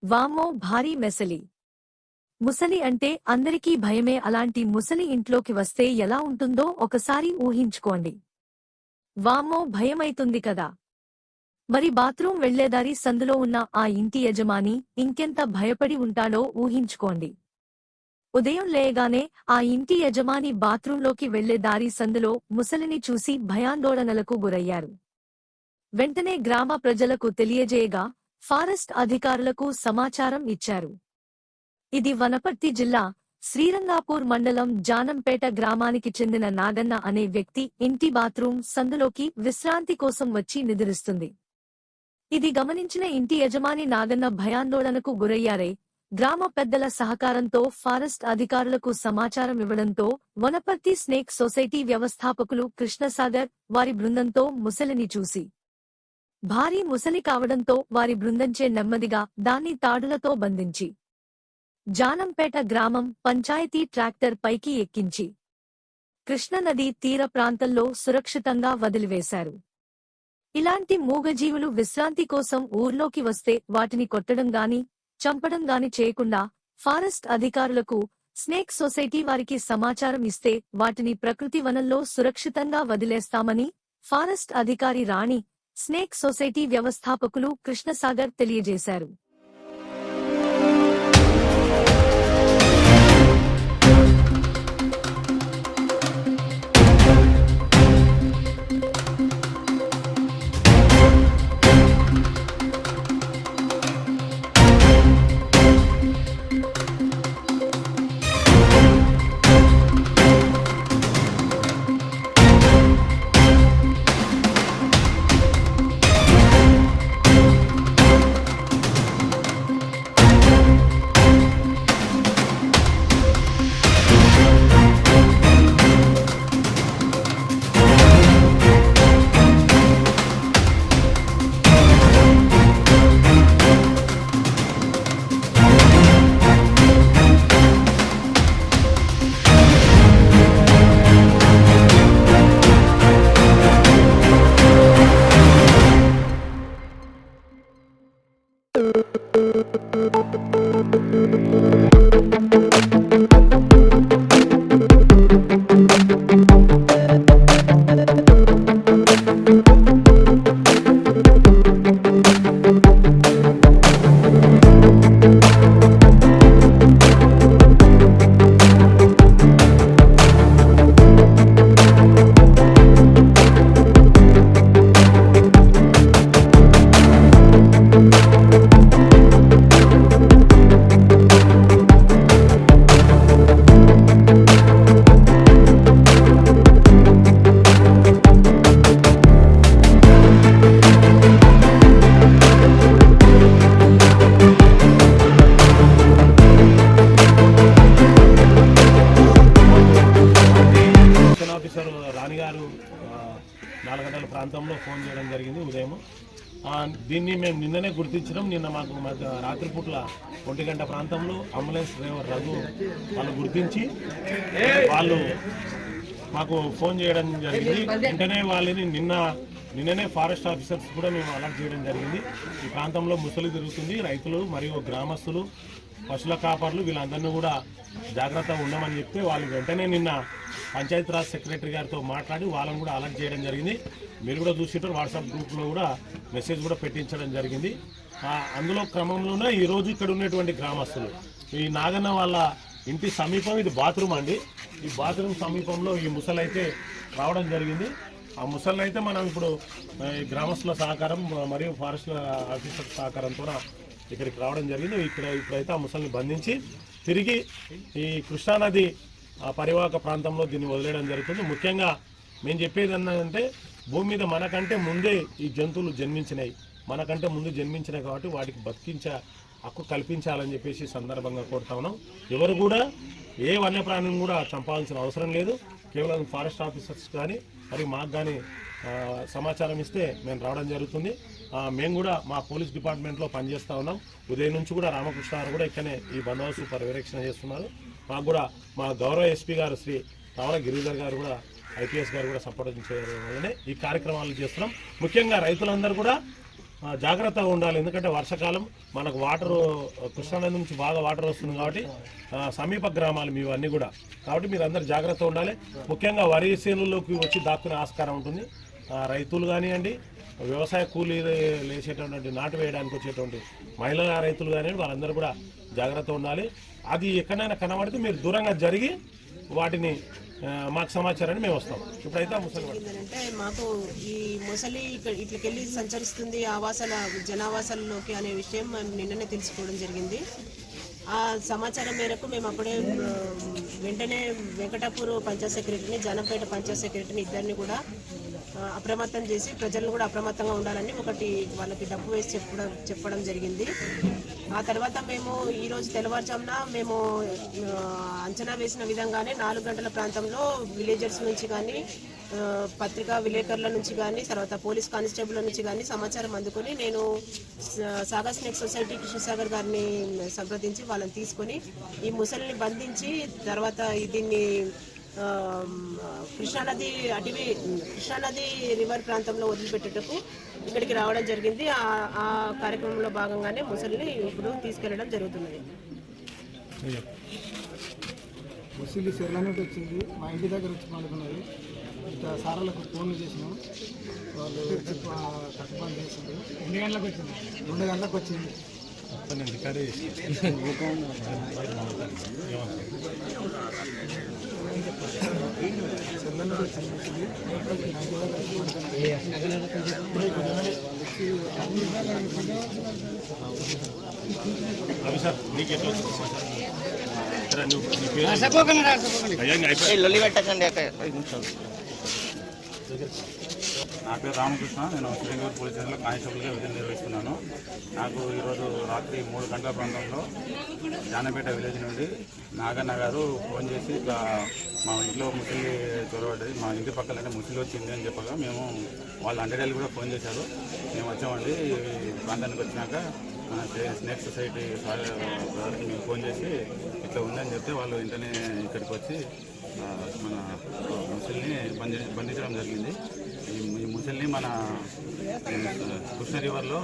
వామ్మో భారీ మెసలి. ముసలి అంటే అందరికీ భయమే. అలాంటి ముసలి ఇంట్లోకి వస్తే ఎలా ఉంటుందో ఒకసారి ఊహించుకోండి. వామ్మో భయమైతుంది కదా. మరి బాత్రూం వెళ్లేదారి సందులో ఉన్న ఆ ఇంటి యజమాని ఇంకెంత భయపడి ఉంటాడో ఊహించుకోండి. ఉదయం లేయగానే ఆ ఇంటి యజమాని బాత్రూంలోకి వెళ్లే దారి సందులో ముసలిని చూసి భయాందోళనలకు గురయ్యారు. వెంటనే గ్రామ ప్రజలకు తెలియజేయగా ఫారెస్ట్ అధికారులకు సమాచారం ఇచ్చారు. ఇది వనపర్తి జిల్లా శ్రీరంగాపూర్ మండలం జానంపేట గ్రామానికి చెందిన నాగన్న అనే వ్యక్తి ఇంటి బాత్రూం సందులోకి విశ్రాంతి కోసం వచ్చి నిద్రిస్తుంది. ఇది గమనించిన ఇంటి యజమాని నాగన్న భయాందోళనకు గురయ్యారే. గ్రామ పెద్దల సహకారంతో ఫారెస్ట్ అధికారులకు సమాచారం ఇవ్వడంతో వనపర్తి స్నేక్ సొసైటీ వ్యవస్థాపకులు కృష్ణసాగర్ వారి బృందంతో ముసలిని చూసి భారీ ముసలి కావడంతో వారి బృందంచే నెమ్మదిగా దాన్ని తాడులతో బంధించి జానంపేట గ్రామం పంచాయతీ ట్రాక్టర్ పైకి ఎక్కించి కృష్ణనదీ తీర ప్రాంతంలో సురక్షితంగా వదిలివేశారు. ఇలాంటి మూగజీవులు విశ్రాంతి కోసం ఊర్లోకి వస్తే వాటిని కొట్టడం గాని చంపడం గాని చేయకుండా ఫారెస్ట్ అధికారులకు స్నేక్ సొసైటీ వారికి సమాచారం ఇస్తే వాటిని ప్రకృతి వనంలో సురక్షితంగా వదిలేస్తామని ఫారెస్ట్ అధికారి రాణి, స్నేక్ సొసైటీ వ్యవస్థాపకులు కృష్ణసాగర్ తెలియజేశారు. రాణిగారు 4 గంటల ప్రాంతంలో ఫోన్ చేయడం జరిగింది ఉదయం. దీన్ని మేము నిన్ననే గుర్తించడం. నిన్న మాకు రాత్రిపూట్ల 1 గంట ప్రాంతంలో అంబులెన్స్ డ్రైవర్ రఘు వాళ్ళు గుర్తించి వాళ్ళు మాకు ఫోన్ చేయడం జరిగింది. వెంటనే వాళ్ళని నిన్ననే ఫారెస్ట్ ఆఫీసర్స్ కూడా మేము అలర్ట్ చేయడం జరిగింది. ఈ ప్రాంతంలో ముసలి తిరుగుతుంది, రైతులు మరియు గ్రామస్తులు, పశువుల కాపర్లు వీళ్ళందరినీ కూడా జాగ్రత్తగా ఉండమని చెప్తే వాళ్ళు వెంటనే నిన్న పంచాయతీరాజ్ సెక్రటరీ గారితో మాట్లాడి వాళ్ళని కూడా అలర్ట్ చేయడం జరిగింది. మీరు కూడా చూసింటారు, వాట్సాప్ గ్రూప్లో కూడా మెసేజ్ కూడా పెట్టించడం జరిగింది. అందులో క్రమంలోనే ఈరోజు ఇక్కడ ఉన్నటువంటి గ్రామస్తులు ఈ నాగన్న వాళ్ళ ఇంటి సమీపం ఇది బాత్రూమ్ అండి. ఈ బాత్రూమ్ సమీపంలో ఈ ముసలి అయితే రావడం జరిగింది. ఆ ముసలిని అయితే మనం ఇప్పుడు గ్రామస్తుల సహకారం మరియు ఫారెస్ట్ ఆఫీసర్ సహకారంతో ఇక్కడికి రావడం జరిగింది. ఇప్పుడైతే ఆ ముసలిని బంధించి తిరిగి ఈ కృష్ణానది పరివాహక ప్రాంతంలో దీన్ని వదిలేయడం జరుగుతుంది. ముఖ్యంగా మేము చెప్పేది ఏంటంటే భూమి మీద మనకంటే ముందే ఈ జంతువులు జన్మించినాయి, మనకంటే ముందు జన్మించినాయి కాబట్టి వాటికి బతికించే హక్కు కల్పించాలని చెప్పేసి సందర్భంగా కోరుతా ఉన్నాం. ఎవరు కూడా ఏ వన్యప్రాణిని కూడా చంపాల్సిన అవసరం లేదు. కేవలం ఫారెస్ట్ ఆఫీసర్స్ కానీ మరి మాకు కానీ సమాచారం ఇస్తే మేము రావడం జరుగుతుంది. మేము కూడా మా పోలీస్ డిపార్ట్మెంట్లో పనిచేస్తూ ఉన్నాం. ఉదయం నుంచి కూడా రామకృష్ణ గారు కూడా ఇక్కడనే ఈ బందోబస్తు పర్యవేక్షణ చేస్తున్నారు. మాకు కూడా మా గౌరవ ఎస్పీ గారు శ్రీ రావణ గిరిధర్ గారు కూడా ఐపీఎస్ గారు కూడా సపోర్ట్ చేయడం వల్లనే ఈ కార్యక్రమాలు చేస్తున్నాం. ముఖ్యంగా రైతులందరూ కూడా జాగ్రత్తగా ఉండాలి. ఎందుకంటే వర్షాకాలం మనకు వాటర్ కృష్ణానది నుంచి బాగా వాటర్ వస్తుంది కాబట్టి సమీప గ్రామాలు మీవన్నీ అన్నీ కూడా. కాబట్టి మీరు అందరు జాగ్రత్తగా ఉండాలి. ముఖ్యంగా వరి చేనుల్లోకి వచ్చి దాక్కునే ఆస్కారం ఉంటుంది. రైతులు కానివ్వండి, వ్యవసాయ కూలీ లేచేటటువంటి నాటు వేయడానికి వచ్చేటువంటి మహిళా రైతులు కానివ్వండి, వాళ్ళందరూ కూడా జాగ్రత్త ఉండాలి. అది ఎక్కడైనా కనబడితే మీరు దూరంగా జరిగి వాటిని మాకు సమాచారాన్ని మేము వస్తాం. ఇప్పుడైతే ఆ ముసలి అంటే మాకు ఈ ముసలి ఇట్లకెళ్ళి సంచరిస్తుంది జనావాసాలలోకి అనే విషయం నిన్ననే తెలుసుకోవడం జరిగింది. ఆ సమాచారం మేరకు మేము అప్పుడే వెంటనే వెంకటాపూర్ పంచాయత్ సెక్రటరీని, జానంపేట పంచాయత్ సెక్రటరీని ఇద్దరిని కూడా అప్రమత్తం చేసి ప్రజలను కూడా అప్రమత్తంగా ఉండాలని ఒకటి వాళ్ళకి డబ్బు వేసి చెప్పడం జరిగింది. ఆ తర్వాత మేము ఈరోజు తెల్లవారుజామున మేము అంచనా వేసిన విధంగానే 4 గంటల ప్రాంతంలో విలేజర్స్ నుంచి కానీ, పత్రికా విలేకరుల నుంచి కానీ, తర్వాత పోలీస్ కానిస్టేబుల్ నుంచి కానీ సమాచారం అందుకొని నేను సాగర్ స్నేక్ సొసైటీ కృష్ణసాగర్ గారిని సంప్రదించి వాళ్ళని తీసుకొని ఈ ముసలిని బంధించి తర్వాత దీన్ని కృష్ణానది రివర్ ప్రాంతంలో వదిలిపెట్టేటకు ఇక్కడికి రావడం జరిగింది. ఆ కార్యక్రమంలో భాగంగానే ముసలిని ఇప్పుడు తీసుకెళ్లడం జరుగుతున్నది. ముసలి చెర్ల నుండి వచ్చింది, మా ఇంటి దగ్గర వచ్చి పండుకున్నది. ఇట్లా సారాలకు ఫోన్లు చేసినాం, వాళ్ళు కట్టుబడి చేసింది. 2 గంటలకు వచ్చింది. 2 గంటలకు వచ్చింది. చెర్ల నుండి వచ్చింది ముసలి. నా పేరు రామకృష్ణ. నేను శ్రీరంగపూర్ పోలీస్ స్టేషన్లో కానిస్టేబుల్గా విధులు నిర్వహిస్తున్నాను. నాకు ఈరోజు రాత్రి 3 గంటల ప్రాంతంలో జానపేట విలేజ్ నుండి నాగన్న గారు ఫోన్ చేసి ఇట్లా మా ఇంట్లో ముసలి చొరబడ్డది, మా ఇంటి పక్కనే ముసలి వచ్చింది అని చెప్పగా మేము వాళ్ళు 100 కూడా ఫోన్ చేశారు. మేము వచ్చామండి. ప్రాంతానికి వచ్చినాక మన స్నేక్ సొసైటీ గారికి మేము ఫోన్ చేసి ఇట్లా ఉందని చెప్తే వాళ్ళు వెంటనే ఇక్కడికి వచ్చి మన ముసలిని బంధించడం జరిగింది. ఈ ముసలిని మన కృష్ణ రివర్లో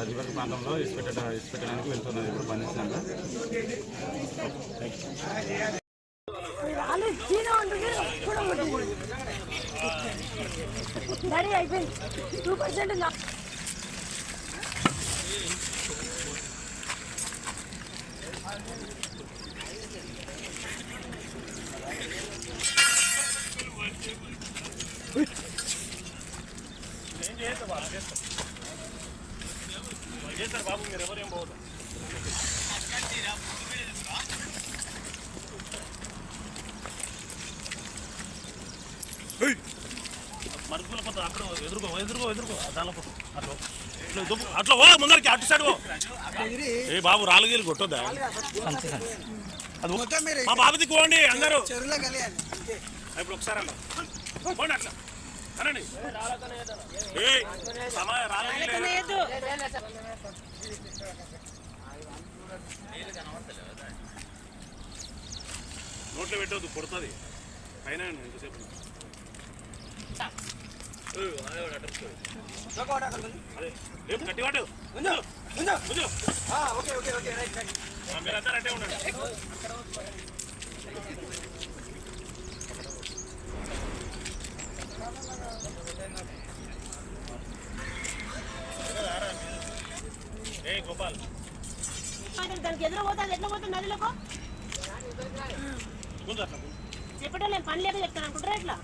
రివర్ ప్రాంతంలో ఇచ్చిపెట్టడానికి వెళ్తున్నది ఇప్పుడు బంధించినాక. బాబు మీరు ఎవరేం పోదు. మరుగుల పోతుంది అక్కడ ఎదురుకో దానిలో అట్లా ఓ ముందరికి అటు సైడ్ ఏ బాబు రాళ్ళగీలు కొట్టొద్దా? మా బాబు దిక్కుకోండి అందరూ. ఇప్పుడు ఒకసారి అట్లా అట్లా అనండి. నోట్లో పెట్టవద్దు, కొడుతుంది పైన ఎంతసేపు. అదే గట్టివాడు మీరందరూ అంటే ఉండండి. ఏ గోపాల్ దానికి ఎదురు పోతుంది, ఎట్లా పోతుంది నదిలోకి చెప్పటం నేను పని లేక చెప్తాను అనుకుంటారా ఎట్లా?